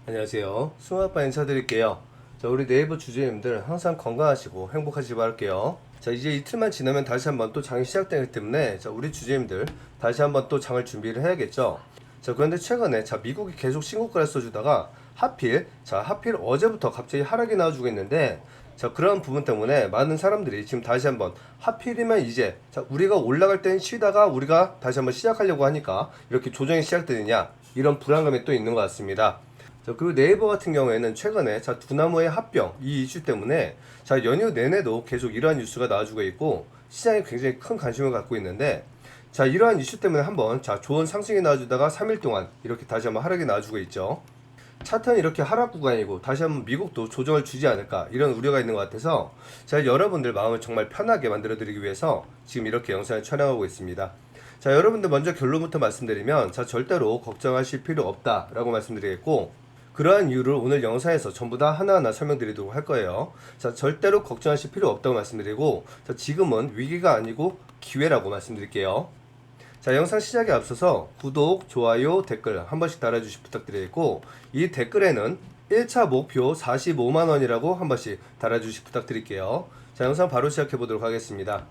안녕하세요. 수아빠 인사드릴게요. 자, 우리 네이버 주주님들 항상 건강하시고 행복하시기 바랄게요. 자, 이제 이틀만 지나면 다시 한번 또 장이 시작되기 때문에 자, 우리 주주님들 다시 한번 또 장을 준비를 해야겠죠. 자, 그런데 최근에 자, 미국이 계속 신고가를 써주다가 하필 어제부터 갑자기 하락이 나와주고 있는데 자, 그런 부분 때문에 많은 사람들이 지금 다시 한번 하필이면 이제 자, 우리가 올라갈 땐 쉬다가 우리가 다시 한번 시작하려고 하니까 이렇게 조정이 시작되느냐 이런 불안감이 또 있는 것 같습니다. 자, 그리고 네이버 같은 경우에는 최근에 자, 두나무의 합병 이 이슈 때문에 자, 연휴 내내도 계속 이러한 뉴스가 나와주고 있고 시장에 굉장히 큰 관심을 갖고 있는데 자, 이러한 이슈 때문에 한번 자, 좋은 상승이 나와주다가 3일 동안 이렇게 다시 한번 하락이 나와주고 있죠. 차트는 이렇게 하락 구간이고 다시 한번 미국도 조정을 주지 않을까 이런 우려가 있는 것 같아서 제가 여러분들 마음을 정말 편하게 만들어 드리기 위해서 지금 이렇게 영상을 촬영하고 있습니다. 자, 여러분들 먼저 결론부터 말씀드리면 자, 절대로 걱정하실 필요 없다 라고 말씀드리겠고 그러한 이유를 오늘 영상에서 전부 다 하나하나 설명드리도록 할 거예요. 자, 절대로 걱정하실 필요 없다고 말씀드리고 자, 지금은 위기가 아니고 기회라고 말씀드릴게요. 자, 영상 시작에 앞서서 구독, 좋아요, 댓글 한 번씩 달아주시 부탁드리겠고 이 댓글에는 1차 목표 45만원이라고 한 번씩 달아주시 부탁드릴게요. 자, 영상 바로 시작해 보도록 하겠습니다.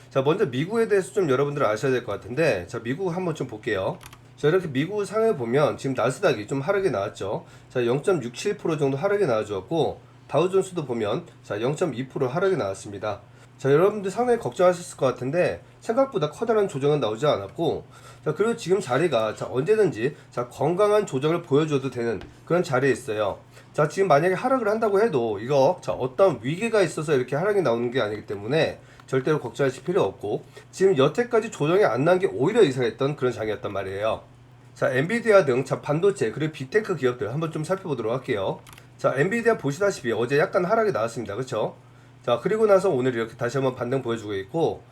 자, 먼저 미국에 대해서 좀 여러분들 아셔야 될 것 같은데 자, 미국 한번 좀 볼게요. 자, 이렇게 미국 상을 보면 지금 나스닥이 좀 하락이 나왔죠. 자, 0.67% 정도 하락이 나와주었고 다우존스도 보면 자, 0.2% 하락이 나왔습니다. 자, 여러분들 상당히 걱정하셨을 것 같은데 생각보다 커다란 조정은 나오지 않았고 자, 그리고 지금 자리가 자, 언제든지 자, 건강한 조정을 보여줘도 되는 그런 자리에 있어요. 자, 지금 만약에 하락을 한다고 해도 이거 자, 어떤 위기가 있어서 이렇게 하락이 나오는 게 아니기 때문에 절대로 걱정하실 필요 없고 지금 여태까지 조정이 안 난 게 오히려 이상했던 그런 장이었단 말이에요. 자, 엔비디아 등 자, 반도체 그리고 빅테크 기업들 한번 좀 살펴보도록 할게요. 자, 엔비디아 보시다시피 어제 약간 하락이 나왔습니다. 그쵸? 자, 그리고 나서 오늘 이렇게 다시 한번 반등 보여주고 있고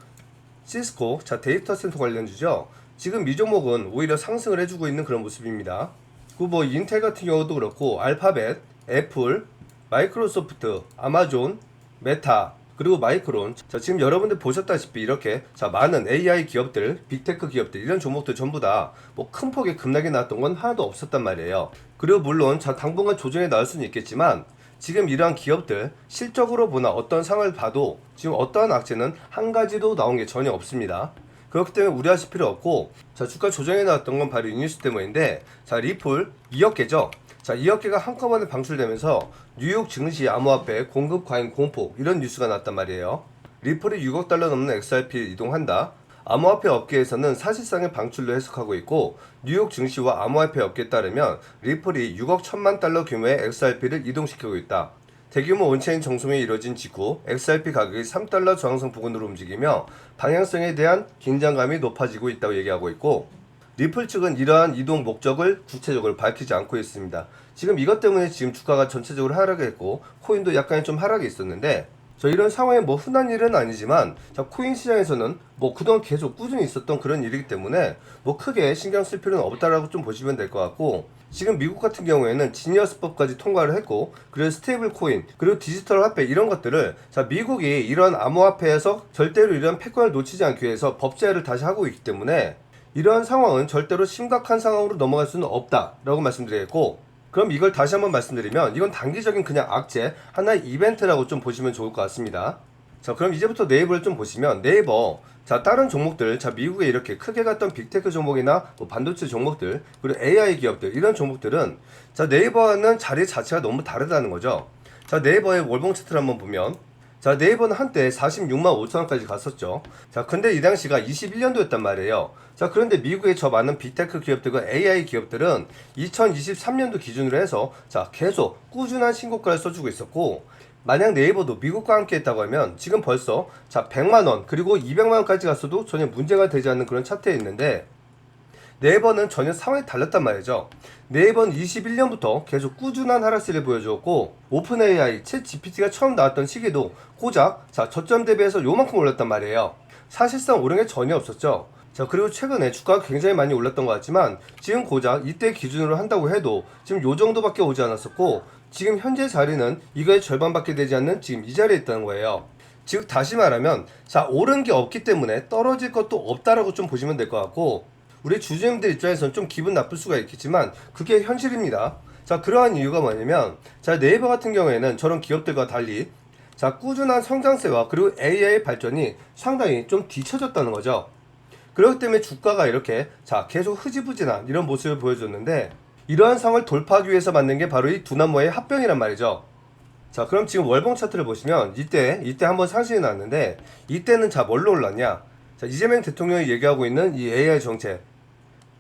시스코 자, 데이터 센터 관련주죠. 지금 이 종목은 오히려 상승을 해주고 있는 그런 모습입니다. 그리고 뭐 인텔 같은 경우도 그렇고 알파벳, 애플, 마이크로소프트, 아마존, 메타 그리고 마이크론 자, 지금 여러분들 보셨다시피 이렇게 자, 많은 AI 기업들, 빅테크 기업들 이런 종목들 전부 다 뭐 큰 폭의 급락이 나왔던 건 하나도 없었단 말이에요. 그리고 물론 자, 당분간 조정이 나올 수는 있겠지만 지금 이러한 기업들 실적으로 보나 어떤 상을 봐도 지금 어떠한 악재는 한 가지도 나온 게 전혀 없습니다. 그렇기 때문에 우려하실 필요 없고 자, 주가 조정이 나왔던 건 바로 이 뉴스 때문인데 자, 리플 2억 개죠. 자, 2억 개가 한꺼번에 방출되면서 뉴욕 증시 암호화폐 공급 과잉 공포 이런 뉴스가 났단 말이에요. 리플이 6억 달러 넘는 XRP를 이동한다. 암호화폐 업계에서는 사실상의 방출로 해석하고 있고 뉴욕 증시와 암호화폐 업계에 따르면 리플이 6억 1천만 달러 규모의 XRP를 이동시키고 있다. 대규모 온체인 정송이 이뤄진 직후 XRP 가격이 3달러 저항성 부근으로 움직이며 방향성에 대한 긴장감이 높아지고 있다고 얘기하고 있고 리플 측은 이러한 이동 목적을 구체적으로 밝히지 않고 있습니다. 지금 이것 때문에 지금 주가가 전체적으로 하락했고 코인도 약간의 좀 하락이 있었는데 이런 상황에 뭐 흔한 일은 아니지만 자, 코인 시장에서는 뭐 그동안 계속 꾸준히 있었던 그런 일이기 때문에 뭐 크게 신경 쓸 필요는 없다라고 좀 보시면 될 것 같고 지금 미국 같은 경우에는 지니어스법까지 통과를 했고 그리고 스테이블 코인 그리고 디지털 화폐 이런 것들을 자, 미국이 이런 암호화폐에서 절대로 이런 패권을 놓치지 않기 위해서 법제화를 다시 하고 있기 때문에 이러한 상황은 절대로 심각한 상황으로 넘어갈 수는 없다라고 말씀드리겠고 그럼 이걸 다시 한번 말씀드리면 이건 단기적인 그냥 악재 하나의 이벤트라고 좀 보시면 좋을 것 같습니다. 자, 그럼 이제부터 네이버를 좀 보시면 네이버 자, 다른 종목들 자, 미국에 이렇게 크게 갔던 빅테크 종목이나 뭐 반도체 종목들 그리고 AI 기업들 이런 종목들은 자, 네이버와는 자리 자체가 너무 다르다는 거죠. 자, 네이버의 월봉 차트를 한번 보면 자, 네이버는 한때 46만 5천원까지 갔었죠. 자, 근데 이 당시가 21년도였단 말이에요. 자, 그런데 미국의 저 많은 빅테크 기업들과 AI 기업들은 2023년도 기준으로 해서 자, 계속 꾸준한 신고가를 써주고 있었고 만약 네이버도 미국과 함께 했다고 하면 지금 벌써 자, 100만원 그리고 200만원까지 갔어도 전혀 문제가 되지 않는 그런 차트에 있는데 네이버는 전혀 상황이 달랐단 말이죠. 네이버는 21년부터 계속 꾸준한 하락세를 보여주었고 오픈 AI, 챗 GPT가 처음 나왔던 시기도 고작 자, 저점 대비해서 요만큼 올랐단 말이에요. 사실상 오른 게 전혀 없었죠. 자, 그리고 최근에 주가가 굉장히 많이 올랐던 것 같지만 지금 고작 이때 기준으로 한다고 해도 지금 요 정도밖에 오지 않았었고 지금 현재 자리는 이거의 절반밖에 되지 않는 지금 이 자리에 있다는 거예요. 즉 다시 말하면 자, 오른 게 없기 때문에 떨어질 것도 없다라고 좀 보시면 될 것 같고 우리 주주님들 입장에서는 좀 기분 나쁠 수가 있겠지만 그게 현실입니다. 자, 그러한 이유가 뭐냐면, 자, 네이버 같은 경우에는 저런 기업들과 달리, 자, 꾸준한 성장세와 그리고 AI 발전이 상당히 좀 뒤처졌다는 거죠. 그렇기 때문에 주가가 이렇게, 자, 계속 흐지부진한 이런 모습을 보여줬는데, 이러한 상을 돌파하기 위해서 만든 게 바로 이 두 나무의 합병이란 말이죠. 자, 그럼 지금 월봉 차트를 보시면 이때 한번 상승이 났는데, 이때는 자, 뭘로 올랐냐? 자, 이재명 대통령이 얘기하고 있는 이 AI 정책,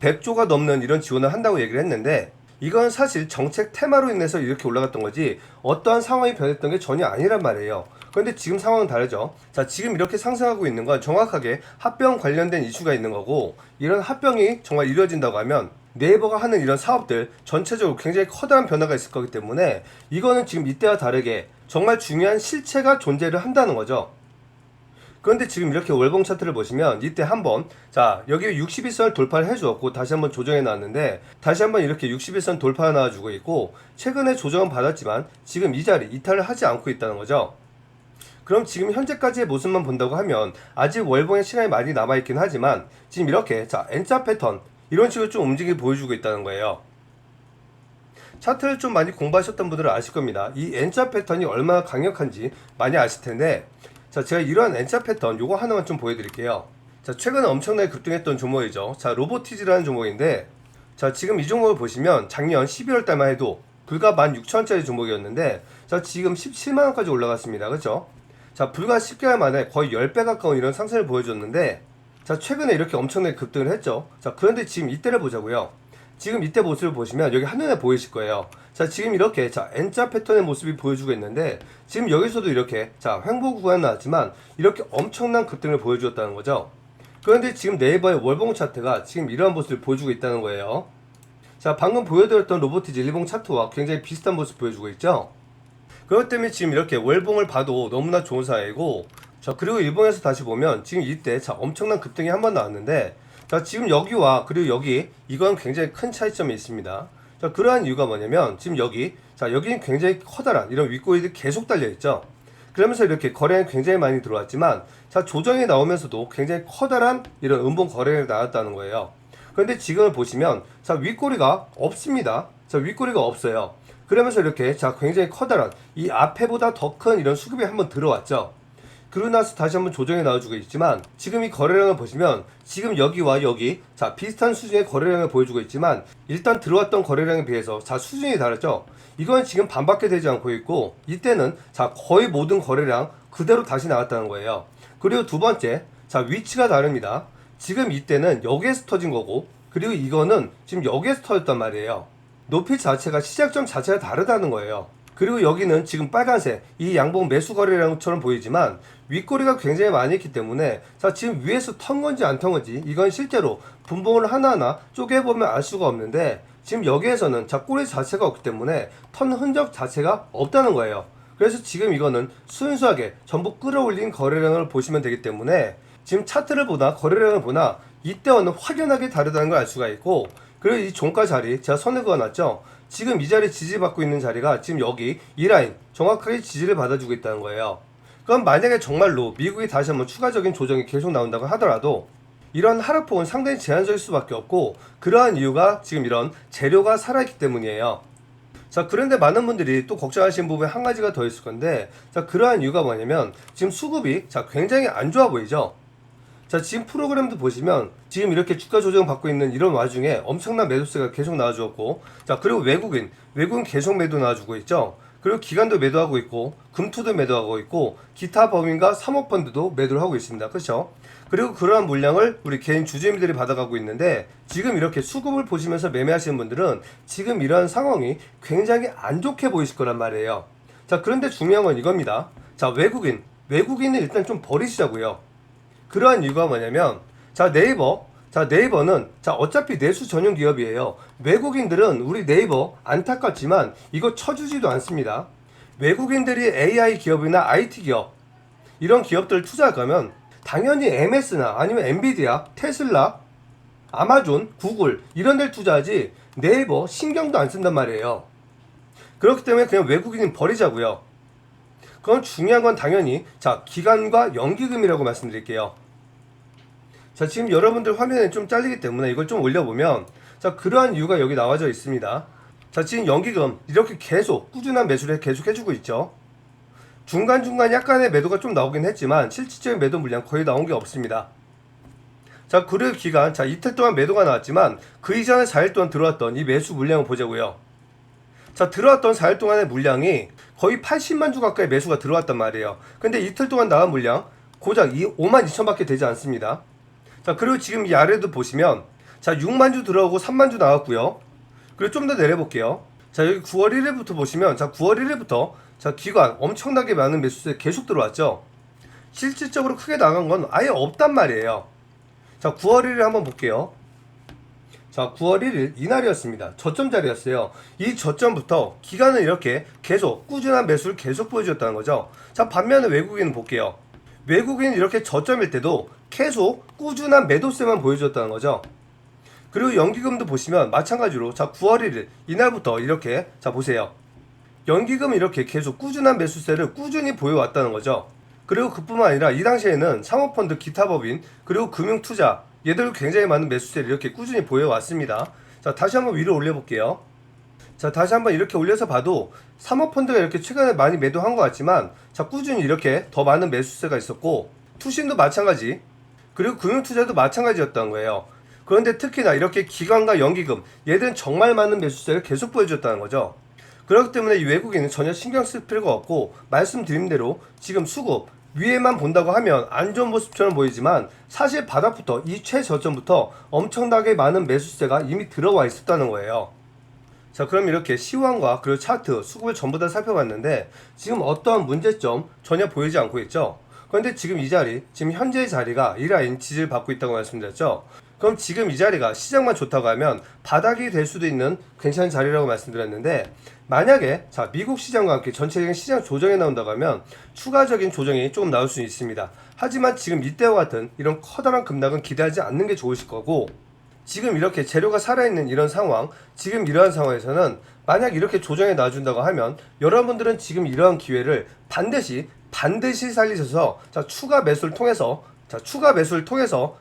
100조가 넘는 이런 지원을 한다고 얘기를 했는데, 이건 사실 정책 테마로 인해서 이렇게 올라갔던 거지 어떠한 상황이 변했던 게 전혀 아니란 말이에요. 그런데 지금 상황은 다르죠. 자, 지금 이렇게 상승하고 있는 건 정확하게 합병 관련된 이슈가 있는 거고, 이런 합병이 정말 이루어진다고 하면 네이버가 하는 이런 사업들 전체적으로 굉장히 커다란 변화가 있을 거기 때문에, 이거는 지금 이때와 다르게 정말 중요한 실체가 존재를 한다는 거죠. 그런데 지금 이렇게 월봉 차트를 보시면 이때 한번, 자, 여기 61선을 돌파를 해주었고 다시 한번 조정해 놨는데, 다시 한번 이렇게 61선 돌파해 놔주고 있고, 최근에 조정은 받았지만 지금 이 자리 이탈을 하지 않고 있다는 거죠. 그럼 지금 현재까지의 모습만 본다고 하면 아직 월봉의 시간이 많이 남아있긴 하지만, 지금 이렇게, 자, N자 패턴 이런 식으로 좀 움직임을 보여주고 있다는 거예요. 차트를 좀 많이 공부하셨던 분들은 아실 겁니다. 이 N자 패턴이 얼마나 강력한지 많이 아실 텐데, 자, 제가 이러한 N자 패턴 요거 하나만 좀 보여드릴게요. 자, 최근에 엄청나게 급등했던 종목이죠. 자, 로보티즈라는 종목인데, 자, 지금 이 종목을 보시면 작년 12월 달만 해도 불과 16,000원짜리 종목이었는데, 자, 지금 17만원까지 올라갔습니다. 그쵸? 자, 불과 10개월 만에 거의 10배 가까운 이런 상승을 보여줬는데, 자, 최근에 이렇게 엄청나게 급등을 했죠. 자, 그런데 지금 이때를 보자고요. 지금 이때 모습을 보시면 여기 한눈에 보이실 거예요. 자, 지금 이렇게, 자, N자 패턴의 모습이 보여주고 있는데, 지금 여기서도 이렇게, 자, 횡보 구간 나왔지만 이렇게 엄청난 급등을 보여주었다는 거죠. 그런데 지금 네이버의 월봉 차트가 지금 이러한 모습을 보여주고 있다는 거예요. 자, 방금 보여드렸던 로보티즈 일봉 차트와 굉장히 비슷한 모습 보여주고 있죠. 그렇기 때문에 지금 이렇게 월봉을 봐도 너무나 좋은 사례이고, 자, 그리고 일봉에서 다시 보면 지금 이때, 자, 엄청난 급등이 한 번 나왔는데, 자, 지금 여기와 그리고 여기, 이건 굉장히 큰 차이점이 있습니다. 자, 그러한 이유가 뭐냐면 지금 여기, 자, 여기는 굉장히 커다란 이런 윗꼬리들이 계속 달려있죠. 그러면서 이렇게 거래량이 굉장히 많이 들어왔지만, 자, 조정이 나오면서도 굉장히 커다란 이런 음봉 거래량이 나왔다는 거예요. 그런데 지금을 보시면, 자, 윗꼬리가 없습니다. 자, 윗꼬리가 없어요. 그러면서 이렇게, 자, 굉장히 커다란 이 앞에보다 더 큰 이런 수급이 한번 들어왔죠. 그러고 나서 다시 한번 조정이 나와주고 있지만, 지금 이 거래량을 보시면 지금 여기와 여기, 자, 비슷한 수준의 거래량을 보여주고 있지만, 일단 들어왔던 거래량에 비해서, 자, 수준이 다르죠. 이건 지금 반밖에 되지 않고 있고, 이때는, 자, 거의 모든 거래량 그대로 다시 나왔다는 거예요. 그리고 두 번째, 자, 위치가 다릅니다. 지금 이때는 여기에서 터진 거고, 그리고 이거는 지금 여기에서 터졌단 말이에요. 높이 자체가, 시작점 자체가 다르다는 거예요. 그리고 여기는 지금 빨간색 이 양봉 매수 거래량처럼 보이지만 윗꼬리가 굉장히 많이 있기 때문에, 자, 지금 위에서 턴 건지 안 턴 건지 이건 실제로 분봉을 하나하나 쪼개보면 알 수가 없는데, 지금 여기에서는, 자, 꼬리 자체가 없기 때문에 턴 흔적 자체가 없다는 거예요. 그래서 지금 이거는 순수하게 전부 끌어올린 거래량을 보시면 되기 때문에, 지금 차트를 보나 거래량을 보나 이때와는 확연하게 다르다는 걸 알 수가 있고, 그리고 이 종가 자리 제가 선을 그어놨죠. 지금 이 자리 지지받고 있는 자리가 지금 여기 이 라인 정확하게 지지를 받아주고 있다는 거예요. 그럼 만약에 정말로 미국이 다시 한번 추가적인 조정이 계속 나온다고 하더라도 이런 하락폭은 상당히 제한적일 수밖에 없고, 그러한 이유가 지금 이런 재료가 살아있기 때문이에요. 자, 그런데 많은 분들이 또 걱정하시는 부분이 한 가지가 더 있을 건데, 자, 그러한 이유가 뭐냐면 지금 수급이, 자, 굉장히 안 좋아 보이죠. 자, 지금 프로그램도 보시면 지금 이렇게 주가 조정 받고 있는 이런 와중에 엄청난 매도세가 계속 나와주었고, 자, 그리고 외국인 계속 매도 나와주고 있죠. 그리고 기관도 매도하고 있고, 금투도 매도하고 있고, 기타 법인과 사모펀드도 매도를 하고 있습니다. 그렇죠? 그리고 그러한 물량을 우리 개인 주주님들이 받아가고 있는데, 지금 이렇게 수급을 보시면서 매매하시는 분들은 지금 이러한 상황이 굉장히 안 좋게 보이실 거란 말이에요. 자, 그런데 중요한 건 이겁니다. 자, 외국인은 일단 좀 버리시자고요. 그러한 이유가 뭐냐면, 자, 네이버는, 자, 어차피 내수 전용 기업이에요. 외국인들은 우리 네이버 안타깝지만 이거 쳐주지도 않습니다. 외국인들이 AI 기업이나 IT 기업, 이런 기업들을 투자할 거면 당연히 MS나 아니면 엔비디아, 테슬라, 아마존, 구글 이런 데를 투자하지 네이버 신경도 안 쓴단 말이에요. 그렇기 때문에 그냥 외국인은 버리자고요. 그건 중요한 건 당연히, 자, 기간과 연기금이라고 말씀드릴게요. 자, 지금 여러분들 화면에 좀 잘리기 때문에 이걸 좀 올려보면, 자, 그러한 이유가 여기 나와져 있습니다. 자, 지금 연기금 이렇게 계속 꾸준한 매수를 계속 해주고 있죠. 중간중간 약간의 매도가 좀 나오긴 했지만 실질적인 매도 물량 거의 나온 게 없습니다. 자, 그리고 기간, 자, 이틀 동안 매도가 나왔지만 그 이전에 4일 동안 들어왔던 이 매수 물량을 보자고요. 자, 들어왔던 4일 동안의 물량이 거의 80만 주 가까이 매수가 들어왔단 말이에요. 근데 이틀 동안 나온 물량 고작 5만 2천 밖에 되지 않습니다. 자, 그리고 지금 이 아래도 보시면 자, 6만 주 들어오고 3만 주 나왔고요. 그리고 좀 더 내려볼게요. 자, 여기 9월 1일부터 보시면 자, 9월 1일부터 자, 기관 엄청나게 많은 매수세 계속 들어왔죠. 실질적으로 크게 나간 건 아예 없단 말이에요. 자, 9월 1일 한번 볼게요. 자, 9월 1일 이날이었습니다. 저점 자리였어요. 이 저점부터 기관은 이렇게 계속 꾸준한 매수를 계속 보여줬다는 거죠. 자, 반면에 외국인은 볼게요. 외국인은 이렇게 저점일 때도 계속 꾸준한 매도세만 보여줬다는 거죠. 그리고 연기금도 보시면 마찬가지로 자, 9월 1일 이날부터 이렇게 자, 보세요. 연기금은 이렇게 계속 꾸준한 매수세를 꾸준히 보여왔다는 거죠. 그리고 그뿐만 아니라 이 당시에는 사모펀드, 기타 법인, 그리고 금융투자 얘들도 굉장히 많은 매수세를 이렇게 꾸준히 보여왔습니다. 자, 다시 한번 위로 올려볼게요. 자, 다시 한번 이렇게 올려서 봐도 사모펀드가 이렇게 최근에 많이 매도한 것 같지만 자, 꾸준히 이렇게 더 많은 매수세가 있었고 투신도 마찬가지, 그리고 금융투자도 마찬가지였던 거예요. 그런데 특히나 이렇게 기관과 연기금 얘들은 정말 많은 매수세를 계속 보여줬다는 거죠. 그렇기 때문에 이 외국인은 전혀 신경 쓸 필요가 없고 말씀드린 대로 지금 수급 위에만 본다고 하면 안 좋은 모습처럼 보이지만 사실 바닥부터 이 최저점부터 엄청나게 많은 매수세가 이미 들어와 있었다는 거예요. 자, 그럼 이렇게 시황과 그리고 차트, 수급을 전부 다 살펴봤는데 지금 어떠한 문제점 전혀 보이지 않고 있죠. 그런데 지금 이 자리, 지금 현재의 자리가 이 라인 지지를 받고 있다고 말씀드렸죠. 그럼 지금 이 자리가 시장만 좋다고 하면 바닥이 될 수도 있는 괜찮은 자리라고 말씀드렸는데 만약에 자, 미국 시장과 함께 전체적인 시장 조정이 나온다고 하면 추가적인 조정이 조금 나올 수 있습니다. 하지만 지금 이때와 같은 이런 커다란 급락은 기대하지 않는 게 좋으실 거고, 지금 이렇게 재료가 살아있는 이런 상황, 지금 이러한 상황에서는 만약 이렇게 조정이 나와준다고 하면 여러분들은 지금 이러한 기회를 반드시 살리셔서 자, 추가 매수를 통해서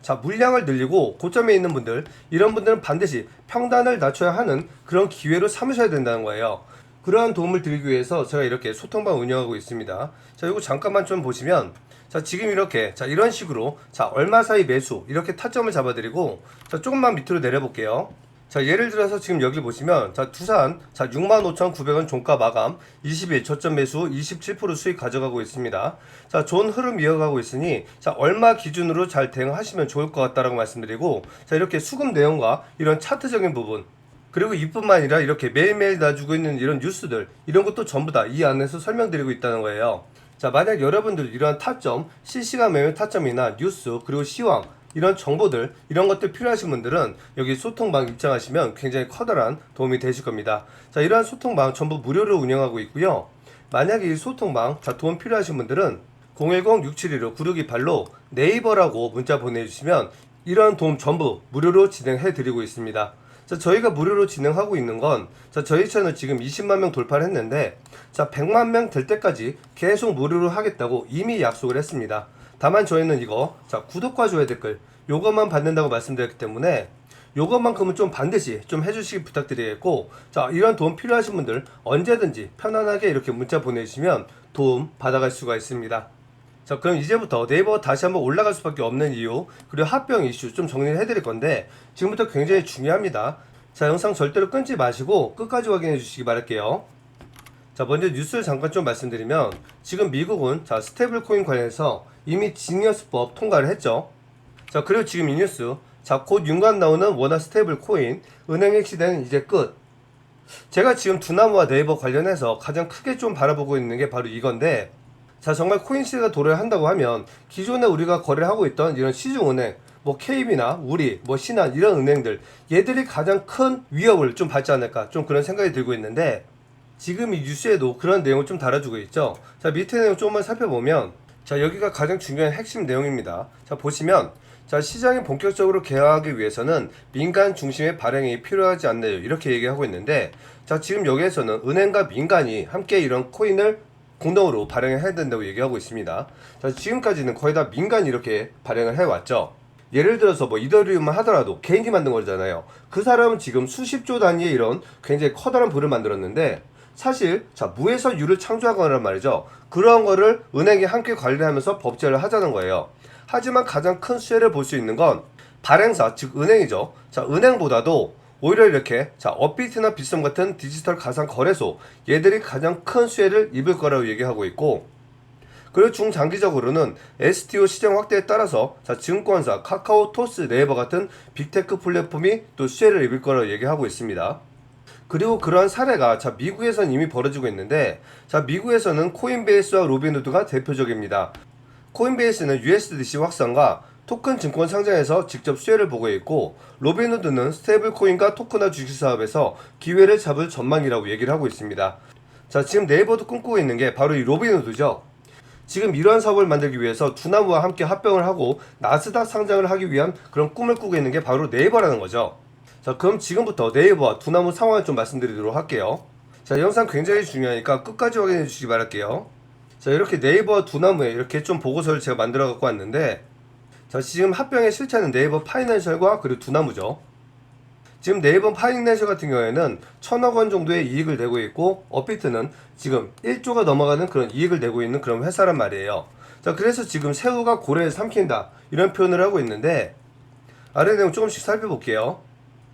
자, 물량을 늘리고 고점에 있는 분들, 이런 분들은 반드시 평단을 낮춰야 하는 그런 기회로 삼으셔야 된다는 거예요. 그러한 도움을 드리기 위해서 제가 이렇게 소통방 운영하고 있습니다. 자, 이거 잠깐만 좀 보시면 자, 지금 이렇게 자, 이런 식으로 자, 얼마 사이 매수 이렇게 타점을 잡아드리고 자, 조금만 밑으로 내려볼게요. 자, 예를 들어서 지금 여기 보시면 자, 두산 자, 65,900원 종가 마감 20일 저점 매수 27% 수익 가져가고 있습니다. 자, 좋은 흐름 이어가고 있으니 자, 얼마 기준으로 잘 대응하시면 좋을 것 같다라고 말씀드리고, 자, 이렇게 수급 내용과 이런 차트적인 부분, 그리고 이뿐만 아니라 이렇게 매일매일 놔주고 있는 이런 뉴스들, 이런 것도 전부 다 이 안에서 설명드리고 있다는 거예요. 자, 만약 여러분들 이러한 타점, 실시간 매매 타점이나 뉴스, 그리고 시황 이런 정보들, 이런 것들 필요하신 분들은 여기 소통방 입장하시면 굉장히 커다란 도움이 되실 겁니다. 자, 이러한 소통방 전부 무료로 운영하고 있고요. 만약에 이 소통방 자, 도움 필요하신 분들은 010-6715-9628로 네이버라고 문자 보내주시면 이러한 도움 전부 무료로 진행해 드리고 있습니다. 자, 저희가 무료로 진행하고 있는 건 자, 저희 채널 지금 20만 명 돌파를 했는데 자, 100만 명 될 때까지 계속 무료로 하겠다고 이미 약속을 했습니다. 다만 저희는 이거 자, 구독과 좋아요 댓글 요것만 받는다고 말씀드렸기 때문에 요것만큼은 좀 반드시 좀 해주시기 부탁드리겠고, 자, 이런 도움 필요하신 분들 언제든지 편안하게 이렇게 문자 보내주시면 도움 받아갈 수가 있습니다. 자, 그럼 이제부터 네이버 다시 한번 올라갈 수밖에 없는 이유, 그리고 합병 이슈 좀 정리를 해드릴 건데 지금부터 굉장히 중요합니다. 자, 영상 절대로 끊지 마시고 끝까지 확인해 주시기 바랄게요. 자, 먼저 뉴스를 잠깐 좀 말씀드리면 지금 미국은 자, 스테이블 코인 관련해서 이미 지니어스법 통과를 했죠. 자, 그리고 지금 이 뉴스 자, 곧 윤곽 나오는 원화 스테이블 코인 은행 핵시대는 이제 끝. 제가 지금 두나무와 네이버 관련해서 가장 크게 좀 바라보고 있는 게 바로 이건데, 자, 정말 코인 시대가 도래를 한다고 하면 기존에 우리가 거래를 하고 있던 이런 시중은행, 뭐 KB나 우리, 뭐 신한 이런 은행들, 얘들이 가장 큰 위협을 좀 받지 않을까 좀 그런 생각이 들고 있는데, 지금 이 뉴스에도 그런 내용을 좀 달아주고 있죠. 자, 밑에 내용 조금만 살펴보면 자, 여기가 가장 중요한 핵심 내용입니다. 자, 보시면 자, 시장이 본격적으로 개화하기 위해서는 민간 중심의 발행이 필요하지 않나요? 이렇게 얘기하고 있는데, 자, 지금 여기에서는 은행과 민간이 함께 이런 코인을 공동으로 발행을 해야 된다고 얘기하고 있습니다. 자, 지금까지는 거의 다 민간이 이렇게 발행을 해왔죠. 예를 들어서 뭐 이더리움만 하더라도 개인이 만든 거잖아요. 그 사람은 지금 수십조 단위의 이런 굉장히 커다란 부를 만들었는데, 사실 자 무에서 유를 창조한 거란 말이죠. 그런 거를 은행이 함께 관리하면서 법제를 하자는 거예요. 하지만 가장 큰 수혜를 볼 수 있는 건 발행사, 즉 은행이죠. 자 은행보다도 오히려 이렇게 자 업비트나 빗썸 같은 디지털 가상 거래소, 얘들이 가장 큰 수혜를 입을 거라고 얘기하고 있고, 그리고 중장기적으로는 STO 시장 확대에 따라서 자 증권사, 카카오, 토스, 네이버 같은 빅테크 플랫폼이 또 수혜를 입을 거라고 얘기하고 있습니다. 그리고 그러한 사례가 자 미국에선 이미 벌어지고 있는데, 자 미국에서는 코인베이스와 로빈후드가 대표적입니다. 코인베이스는 USDC 확산과 토큰 증권 상장에서 직접 수혜를 보고 있고, 로빈후드는 스테이블 코인과 토큰화 주식 사업에서 기회를 잡을 전망이라고 얘기를 하고 있습니다. 자 지금 네이버도 꿈꾸고 있는 게 바로 이 로빈후드죠. 지금 이러한 사업을 만들기 위해서 두나무와 함께 합병을 하고 나스닥 상장을 하기 위한 그런 꿈을 꾸고 있는 게 바로 네이버라는 거죠. 자 그럼 지금부터 네이버와 두나무 상황을 좀 말씀드리도록 할게요. 자 영상 굉장히 중요하니까 끝까지 확인해 주시기 바랄게요. 자 이렇게 네이버와 두나무에 이렇게 좀 보고서를 제가 만들어 갖고 왔는데, 자 지금 합병의 실체는 네이버 파이낸셜과 그리고 두나무죠. 지금 네이버 파이낸셜 같은 경우에는 1000억 원 정도의 이익을 내고 있고, 업비트는 지금 1조가 넘어가는 그런 이익을 내고 있는 그런 회사란 말이에요. 자 그래서 지금 새우가 고래를 삼킨다 이런 표현을 하고 있는데, 아래 내용 조금씩 살펴볼게요.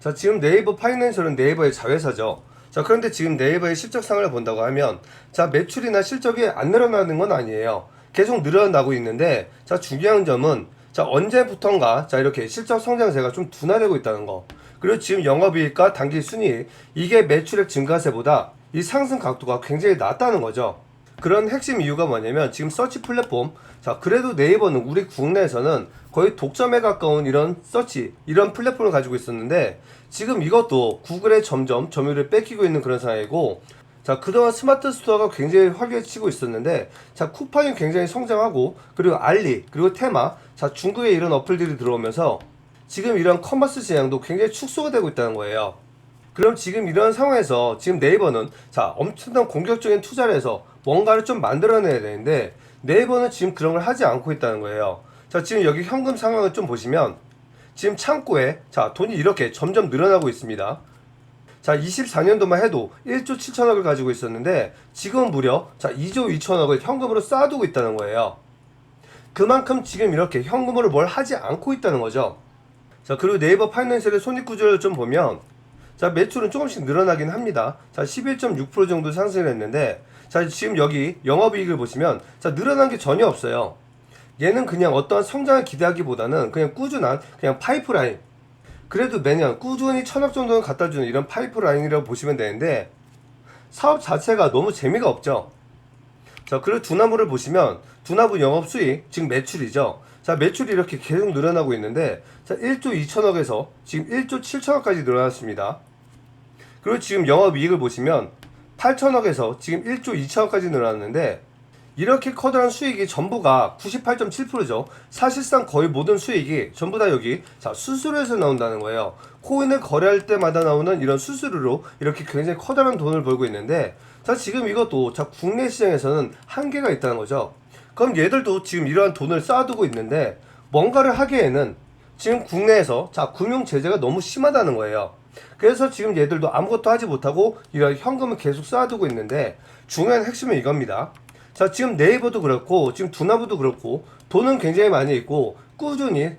자 지금 네이버 파이낸셜은 네이버의 자회사죠. 자 그런데 지금 네이버의 실적상을 본다고 하면 자 매출이나 실적이 안 늘어나는 건 아니에요. 계속 늘어나고 있는데, 자 중요한 점은 자 언제부턴가 자 이렇게 실적 성장세가 좀 둔화되고 있다는 거, 그리고 지금 영업이익과 당기 순이익, 이게 매출액 증가세보다 이 상승 각도가 굉장히 낮다는 거죠. 그런 핵심 이유가 뭐냐면 지금 서치 플랫폼, 자 그래도 네이버는 우리 국내에서는 거의 독점에 가까운 이런 서치, 이런 플랫폼을 가지고 있었는데, 지금 이것도 구글에 점점 점유율을 뺏기고 있는 그런 상황이고, 자 그동안 스마트 스토어가 굉장히 활개치고 있었는데, 자 쿠팡이 굉장히 성장하고, 그리고 알리, 그리고 테마, 자 중국에 이런 어플들이 들어오면서 지금 이런 커머스 시장도 굉장히 축소가 되고 있다는 거예요. 그럼 지금 이런 상황에서 지금 네이버는 자 엄청난 공격적인 투자를 해서 뭔가를 좀 만들어내야 되는데, 네이버는 지금 그런 걸 하지 않고 있다는 거예요. 자 지금 여기 현금 상황을 좀 보시면 지금 창고에 자 돈이 이렇게 점점 늘어나고 있습니다. 자 24년도만 해도 1조 7천억을 가지고 있었는데, 지금은 무려 자 2조 2천억을 현금으로 쌓아두고 있다는 거예요. 그만큼 지금 이렇게 현금으로 뭘 하지 않고 있다는 거죠. 자 그리고 네이버 파이낸셜의 손익구조를 좀 보면 자 매출은 조금씩 늘어나긴 합니다. 자 11.6% 정도 상승을 했는데, 자 지금 여기 영업이익을 보시면 자 늘어난 게 전혀 없어요. 얘는 그냥 어떠한 성장을 기대하기보다는 그냥 꾸준한 그냥 파이프라인, 그래도 매년 꾸준히 1000억 정도는 갖다주는 이런 파이프라인이라고 보시면 되는데, 사업 자체가 너무 재미가 없죠. 자 그리고 두나무를 보시면 두나무 영업수익, 즉 매출이죠. 자 매출이 이렇게 계속 늘어나고 있는데, 자 1조 2천억에서 지금 1조 7천억까지 늘어났습니다. 그리고 지금 영업이익을 보시면 8천억에서 지금 1조 2천억까지 늘어났는데, 이렇게 커다란 수익이 전부가 98.7%죠. 사실상 거의 모든 수익이 전부 다 여기 자 수수료에서 나온다는 거예요. 코인을 거래할 때마다 나오는 이런 수수료로 이렇게 굉장히 커다란 돈을 벌고 있는데, 자 지금 이것도 자 국내 시장에서는 한계가 있다는 거죠. 그럼 얘들도 지금 이러한 돈을 쌓아두고 있는데, 뭔가를 하기에는 지금 국내에서 자 금융 제재가 너무 심하다는 거예요. 그래서 지금 얘들도 아무것도 하지 못하고 이런 현금을 계속 쌓아두고 있는데, 중요한 핵심은 이겁니다. 자 지금 네이버도 그렇고 지금 두나무도 그렇고 돈은 굉장히 많이 있고 꾸준히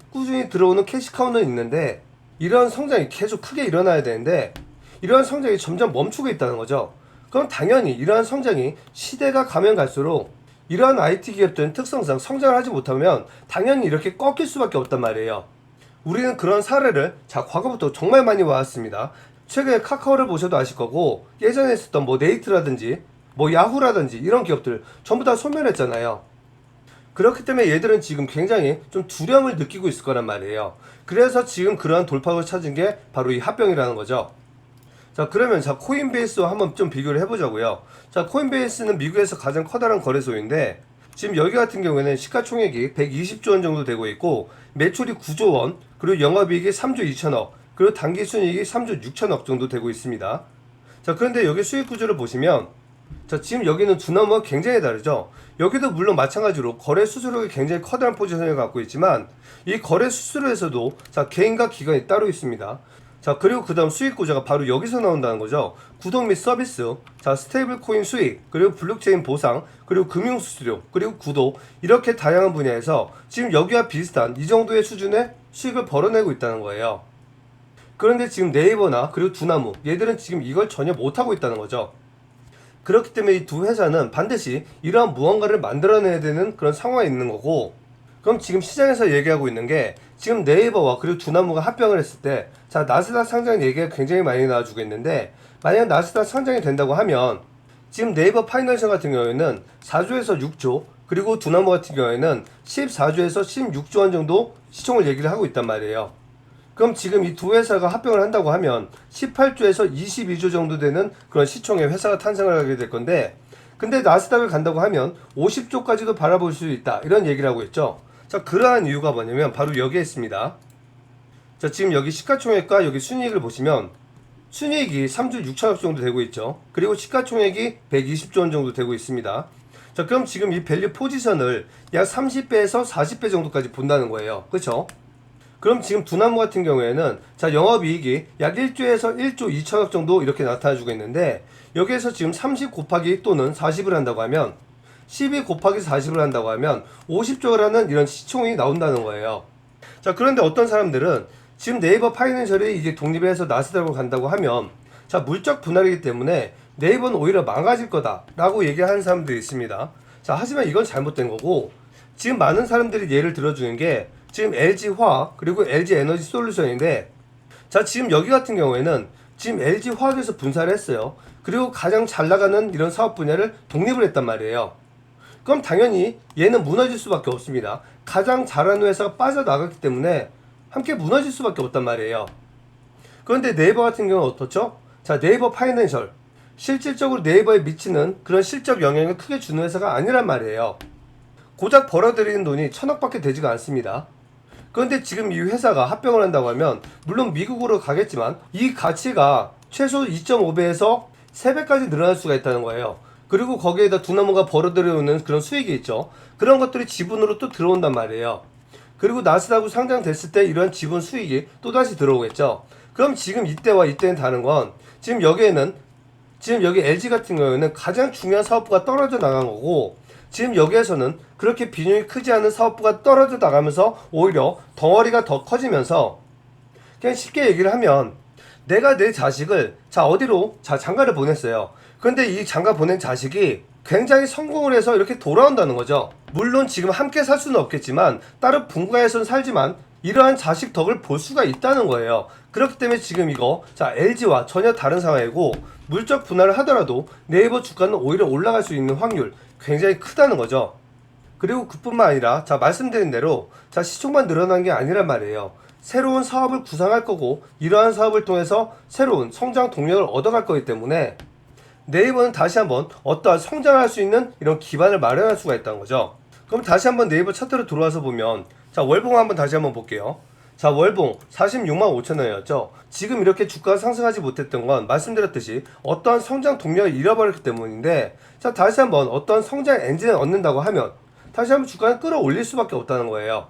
들어오는 캐시 카운트는 있는데, 이런 성장이 계속 크게 일어나야 되는데 이러한 성장이 점점 멈추고 있다는 거죠. 그럼 당연히 이러한 성장이 시대가 가면 갈수록 이러한 IT 기업들은 특성상 성장을 하지 못하면 당연히 이렇게 꺾일 수밖에 없단 말이에요. 우리는 그런 사례를 자 과거부터 정말 많이 와왔습니다. 최근에 카카오를 보셔도 아실 거고, 예전에 있었던 뭐 네이트라든지 뭐 야후라든지 이런 기업들 전부 다 소멸했잖아요. 그렇기 때문에 얘들은 지금 굉장히 좀 두려움을 느끼고 있을 거란 말이에요. 그래서 지금 그러한 돌파구를 찾은 게 바로 이 합병이라는 거죠. 자 그러면 자 코인베이스와 한번 좀 비교를 해보자고요. 자 코인베이스는 미국에서 가장 커다란 거래소인데, 지금 여기 같은 경우에는 시가총액이 120조 원 정도 되고 있고, 매출이 9조 원, 그리고 영업이익이 3조 2천억, 그리고 당기순이익이 3조 6천억 정도 되고 있습니다. 자 그런데 여기 수익 구조를 보시면 자, 지금 여기는 두나무가 굉장히 다르죠. 여기도 물론 마찬가지로 거래 수수료가 굉장히 커다란 포지션을 갖고 있지만 이 거래 수수료에서도 자, 개인과 기관이 따로 있습니다. 자, 그리고 그 다음 수익 구조가 바로 여기서 나온다는 거죠. 구독 및 서비스, 자, 스테이블 코인 수익, 그리고 블록체인 보상, 그리고 금융 수수료, 그리고 구독, 이렇게 다양한 분야에서 지금 여기와 비슷한 이 정도의 수준의 수익을 벌어내고 있다는 거예요. 그런데 지금 네이버나 그리고 두나무, 얘들은 지금 이걸 전혀 못하고 있다는 거죠. 그렇기 때문에 이 두 회사는 반드시 이러한 무언가를 만들어내야 되는 그런 상황에 있는 거고, 그럼 지금 시장에서 얘기하고 있는 게 지금 네이버와 그리고 두나무가 합병을 했을 때, 자, 나스닥 상장 얘기가 굉장히 많이 나와주고 있는데, 만약 나스닥 상장이 된다고 하면 지금 네이버 파이낸셜 같은 경우에는 4조에서 6조, 그리고 두나무 같은 경우에는 14조에서 16조 원 정도 시총을 얘기를 하고 있단 말이에요. 그럼 지금 이 두 회사가 합병을 한다고 하면 18조에서 22조 정도 되는 그런 시총의 회사가 탄생을 하게 될 건데, 근데 나스닥을 간다고 하면 50조까지도 바라볼 수 있다, 이런 얘기를 하고 있죠. 자, 그러한 이유가 뭐냐면 바로 여기에 있습니다. 자, 지금 여기 시가총액과 여기 순이익을 보시면 순이익이 3조 6천억 정도 되고 있죠. 그리고 시가총액이 120조 원 정도 되고 있습니다. 자, 그럼 지금 이 밸류 포지션을 약 30배에서 40배 정도까지 본다는 거예요. 그렇죠? 그럼 지금 두나무 같은 경우에는 자, 영업이익이 약 1조에서 1조 2천억 정도 이렇게 나타나주고 있는데, 여기에서 지금 30 곱하기 또는 40을 한다고 하면 12 곱하기 40을 한다고 하면 50조라는 이런 시총이 나온다는 거예요. 자, 그런데 어떤 사람들은 지금 네이버 파이낸셜이 이제 독립해서 나스닥으로 간다고 하면 자, 물적 분할이기 때문에 네이버는 오히려 망가질 거다라고 얘기하는 사람들이 있습니다. 자, 하지만 이건 잘못된 거고, 지금 많은 사람들이 예를 들어주는 게 지금 LG화학 그리고 LG에너지 솔루션인데, 자, 지금 여기 같은 경우에는 지금 LG화학에서 분사를 했어요. 그리고 가장 잘 나가는 이런 사업 분야를 독립을 했단 말이에요. 그럼 당연히 얘는 무너질 수밖에 없습니다. 가장 잘하는 회사가 빠져나갔기 때문에 함께 무너질 수밖에 없단 말이에요. 그런데 네이버 같은 경우는 어떻죠? 자, 네이버 파이낸셜, 실질적으로 네이버에 미치는 그런 실적 영향을 크게 주는 회사가 아니란 말이에요. 고작 벌어들이는 돈이 1,000억밖에 되지가 않습니다. 그런데 지금 이 회사가 합병을 한다고 하면 물론 미국으로 가겠지만 이 가치가 최소 2.5배에서 3배까지 늘어날 수가 있다는 거예요. 그리고 거기에다 두나무가 벌어들여오는 그런 수익이 있죠. 그런 것들이 지분으로 또 들어온단 말이에요. 그리고 나스닥으로 상장됐을 때 이런 지분 수익이 또다시 들어오겠죠. 그럼 지금 이때와 이때는 다른 건 지금 여기에는 지금 여기 LG 같은 경우에는 가장 중요한 사업부가 떨어져 나간 거고, 지금 여기에서는 그렇게 비중이 크지 않은 사업부가 떨어져 나가면서 오히려 덩어리가 더 커지면서, 그냥 쉽게 얘기를 하면 내가 내 자식을 자, 어디로 자, 장가를 보냈어요. 그런데 이 장가 보낸 자식이 굉장히 성공을 해서 이렇게 돌아온다는 거죠. 물론 지금 함께 살 수는 없겠지만 다른 분가에서는 살지만 이러한 자식 덕을 볼 수가 있다는 거예요. 그렇기 때문에 지금 이거 자, LG와 전혀 다른 상황이고, 물적 분할을 하더라도 네이버 주가는 오히려 올라갈 수 있는 확률 굉장히 크다는 거죠. 그리고 그뿐만 아니라 자, 말씀드린 대로 자, 시총만 늘어난 게 아니란 말이에요. 새로운 사업을 구상할 거고, 이러한 사업을 통해서 새로운 성장 동력을 얻어갈 거기 때문에 네이버는 다시 한번 어떠한 성장할 수 있는 이런 기반을 마련할 수가 있다는 거죠. 그럼 다시 한번 네이버 차트로 들어와서 보면 자, 월봉 한번 다시 한번 볼게요. 자, 월봉 46만 5천 원이었죠. 지금 이렇게 주가가 상승하지 못했던 건 말씀드렸듯이 어떠한 성장 동력을 잃어버렸기 때문인데, 자, 다시 한번 어떠한 성장 엔진을 얻는다고 하면 다시 한번 주가는 끌어올릴 수밖에 없다는 거예요.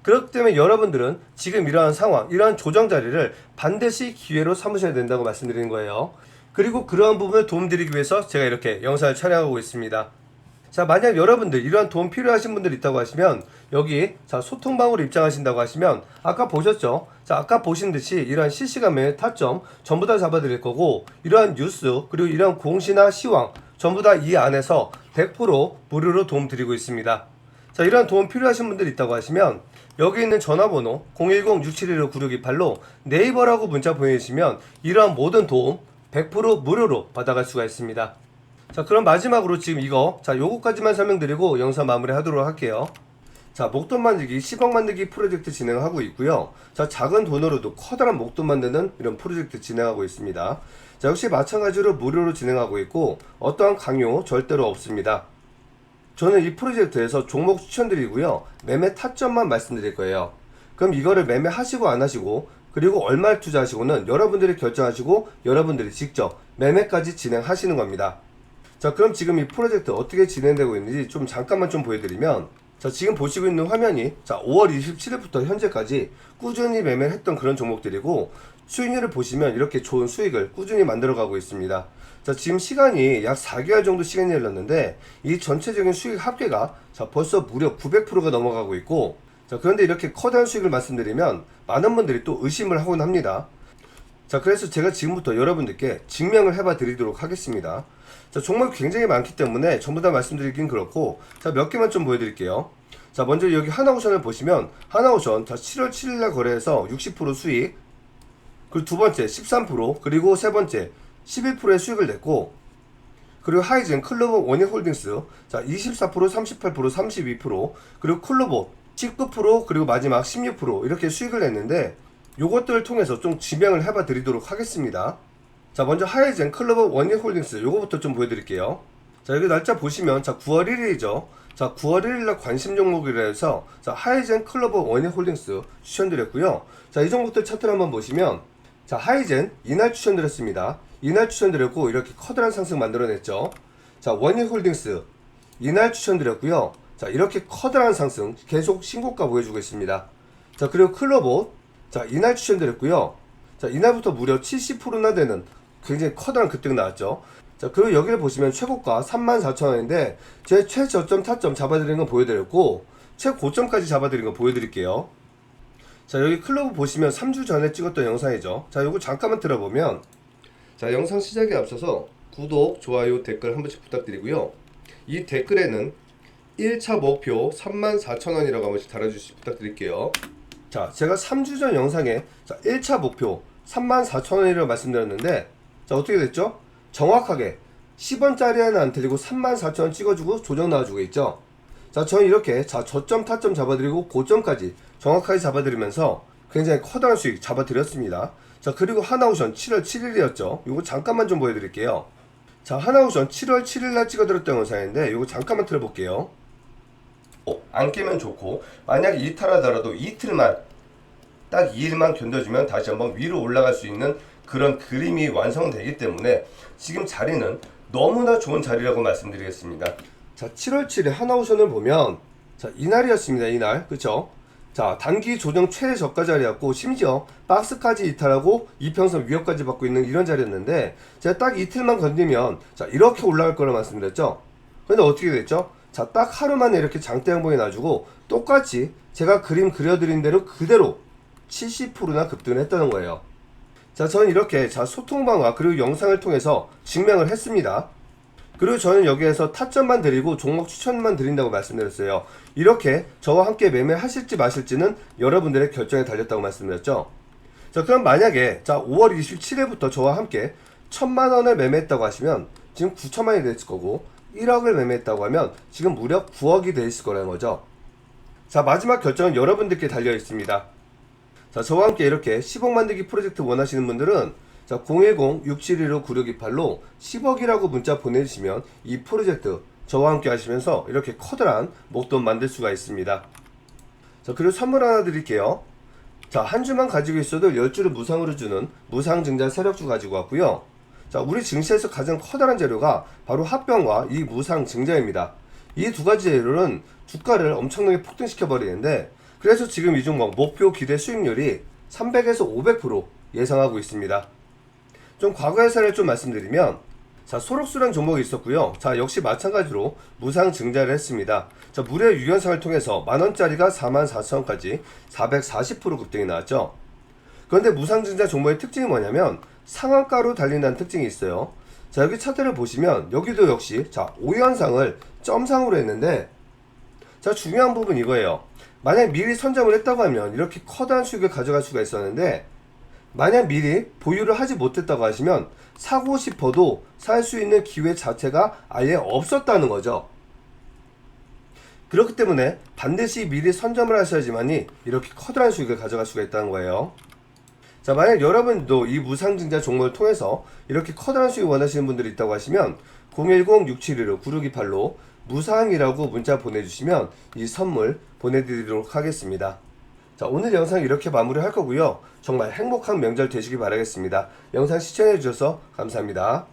그렇기 때문에 여러분들은 지금 이러한 상황, 이러한 조정 자리를 반드시 기회로 삼으셔야 된다고 말씀드리는 거예요. 그리고 그러한 부분을 도움드리기 위해서 제가 이렇게 영상을 촬영하고 있습니다. 자, 만약 여러분들 이러한 도움 필요하신 분들 있다고 하시면 여기 자, 소통방으로 입장하신다고 하시면 아까 보셨죠? 자, 아까 보신 듯이 이러한 실시간 매매 타점 전부 다 잡아드릴 거고, 이러한 뉴스 그리고 이러한 공시나 시황 전부 다 이 안에서 100% 무료로 도움 드리고 있습니다. 자, 이러한 도움 필요하신 분들 있다고 하시면 여기 있는 전화번호 010-6715-9628로 네이버라고 문자 보내주시면 이러한 모든 도움 100% 무료로 받아갈 수가 있습니다. 자, 그럼 마지막으로 지금 이거 자, 요거까지만 설명드리고 영상 마무리 하도록 할게요. 자, 목돈 만들기 10억 만들기 프로젝트 진행하고 있고요. 자, 작은 돈으로도 커다란 목돈 만드는 이런 프로젝트 진행하고 있습니다. 자, 역시 마찬가지로 무료로 진행하고 있고 어떠한 강요 절대로 없습니다. 저는 이 프로젝트에서 종목 추천드리고요, 매매 타점만 말씀드릴 거예요. 그럼 이거를 매매하시고 안 하시고 그리고 얼마를 투자하시고는 여러분들이 결정하시고 여러분들이 직접 매매까지 진행하시는 겁니다. 자, 그럼 지금 이 프로젝트 어떻게 진행되고 있는지 좀 잠깐만 좀 보여드리면, 자, 지금 보시고 있는 화면이 자 5월 27일부터 현재까지 꾸준히 매매를 했던 그런 종목들이고, 수익률을 보시면 이렇게 좋은 수익을 꾸준히 만들어가고 있습니다. 자, 지금 시간이 약 4개월 정도 시간이 흘렀는데 이 전체적인 수익 합계가 자 벌써 무려 900%가 넘어가고 있고, 자, 그런데 이렇게 커다란 수익을 말씀드리면 많은 분들이 또 의심을 하곤 합니다. 자, 그래서 제가 지금부터 여러분들께 증명을 해봐 드리도록 하겠습니다. 자, 종목이 굉장히 많기 때문에 전부 다 말씀드리긴 그렇고, 자, 몇 개만 좀 보여드릴게요. 자, 먼저 여기 하나오션을 보시면, 하나오션 자 7월 7일날 거래해서 60% 수익, 그리고 두 번째 13%, 그리고 세 번째 11%의 수익을 냈고, 그리고 하이젠, 클로버, 원익홀딩스 자 24%, 38%, 32%, 그리고 클로버 19%, 그리고 마지막 16% 이렇게 수익을 냈는데, 요것들을 통해서 좀 증명을 해봐 드리도록 하겠습니다. 자, 먼저 하이젠, 클로버, 원익홀딩스 요거부터 좀 보여드릴게요. 자, 여기 날짜 보시면 자 9월 1일이죠. 자, 9월 1일날 관심 종목이라 해서 자 하이젠, 클로버, 원익홀딩스 추천드렸고요. 자, 이 종목들 차트를 한번 보시면, 자, 하이젠 이날 추천드렸습니다. 이날 추천드렸고 이렇게 커다란 상승 만들어냈죠. 자, 원익홀딩스 이날 추천드렸고요. 자, 이렇게 커다란 상승 계속 신고가 보여주고 있습니다. 자, 그리고 클로버 자 이날 추천드렸고요. 자, 이날부터 무려 70%나 되는 굉장히 커다란 급등 나왔죠. 자, 그리고 여기를 보시면 최고가 34,000원인데 제 최저점 타점 잡아드리는 거 보여드렸고, 최고점까지 잡아드린 거 보여드릴게요. 자, 여기 클로브 보시면 3주 전에 찍었던 영상이죠. 자, 요거 잠깐만 들어보면, 자, 영상 시작에 앞서서 구독, 좋아요, 댓글 한 번씩 부탁드리고요. 이 댓글에는 1차 목표 34,000원이라고 한 번씩 달아주시 부탁드릴게요. 자, 제가 3주 전 영상에 자 1차 목표 34,000원이라고 말씀드렸는데, 자, 어떻게 됐죠? 정확하게 10원짜리 하나 안 틀리고 34,000원 찍어주고 조정 나와주고 있죠. 자, 저는 이렇게 자 저점 타점 잡아드리고 고점까지 정확하게 잡아드리면서 굉장히 커다란 수익 잡아드렸습니다. 자, 그리고 하나오션 7월 7일이었죠. 요거 잠깐만 좀 보여드릴게요. 자, 하나오션 7월 7일날 찍어드렸던 영상인데 요거 잠깐만 틀어볼게요. 안 깨면 좋고, 만약에 이탈하더라도 이틀만 딱 2일만 견뎌주면 다시 한번 위로 올라갈 수 있는 그런 그림이 완성되기 때문에 지금 자리는 너무나 좋은 자리라고 말씀드리겠습니다. 자, 7월 7일 하나오션을 보면 자 이날이었습니다. 이날 그쵸? 자, 단기 조정 최저가 자리였고, 심지어 박스까지 이탈하고 이평선 위협까지 받고 있는 이런 자리였는데, 제가 딱 이틀만 건드면 자 이렇게 올라갈 거라 말씀드렸죠. 근데 어떻게 됐죠? 자, 딱 하루 만에 이렇게 장대 양봉이 나주고 똑같이 제가 그림 그려드린 대로 그대로 70%나 급등을 했다는 거예요. 자, 저는 이렇게 자 소통방화 그리고 영상을 통해서 증명을 했습니다. 그리고 저는 여기에서 타점만 드리고 종목 추천만 드린다고 말씀드렸어요. 이렇게 저와 함께 매매하실지 마실지는 여러분들의 결정에 달렸다고 말씀드렸죠. 자, 그럼 만약에 자 5월 27일부터 저와 함께 1,000만원을 매매했다고 하시면 지금 9천만이 됐을 거고, 1억을 매매했다고 하면 지금 무려 9억이 돼 있을 거라는 거죠. 자, 마지막 결정은 여러분들께 달려 있습니다. 자, 저와 함께 이렇게 10억 만들기 프로젝트 원하시는 분들은 자 010-6715-9628로 10억이라고 문자 보내주시면 이 프로젝트 저와 함께 하시면서 이렇게 커다란 목돈 만들 수가 있습니다. 자, 그리고 선물 하나 드릴게요. 자, 한 주만 가지고 있어도 10주를 무상으로 주는 무상증자 세력주 가지고 왔고요. 자, 우리 증시에서 가장 커다란 재료가 바로 합병과 이 무상증자입니다. 이 두 가지 재료는 주가를 엄청나게 폭등시켜 버리는데, 그래서 지금 이 종목 목표 기대 수익률이 300에서 500% 예상하고 있습니다. 좀 과거의 사례를 좀 말씀드리면, 자, 소록수란 종목이 있었고요. 자, 역시 마찬가지로 무상 증자를 했습니다. 자, 무려 유연상을 통해서 만원짜리가 44,000원까지 440% 급등이 나왔죠. 그런데 무상 증자 종목의 특징이 뭐냐면 상한가로 달린다는 특징이 있어요. 자, 여기 차트를 보시면 여기도 역시 자 5연상을 점상으로 했는데, 자, 중요한 부분 이거예요. 만약 미리 선점을 했다고 하면 이렇게 커다란 수익을 가져갈 수가 있었는데, 만약 미리 보유를 하지 못했다고 하시면 사고 싶어도 살 수 있는 기회 자체가 아예 없었다는 거죠. 그렇기 때문에 반드시 미리 선점을 하셔야지만이 이렇게 커다란 수익을 가져갈 수가 있다는 거예요. 자, 만약 여러분도 이 무상증자 종목을 통해서 이렇게 커다란 수익 원하시는 분들이 있다고 하시면 010-6715-9628로 무상이라고 문자 보내주시면 이 선물 보내드리도록 하겠습니다. 자, 오늘 영상 이렇게 마무리할 거고요. 정말 행복한 명절 되시길 바라겠습니다. 영상 시청해주셔서 감사합니다.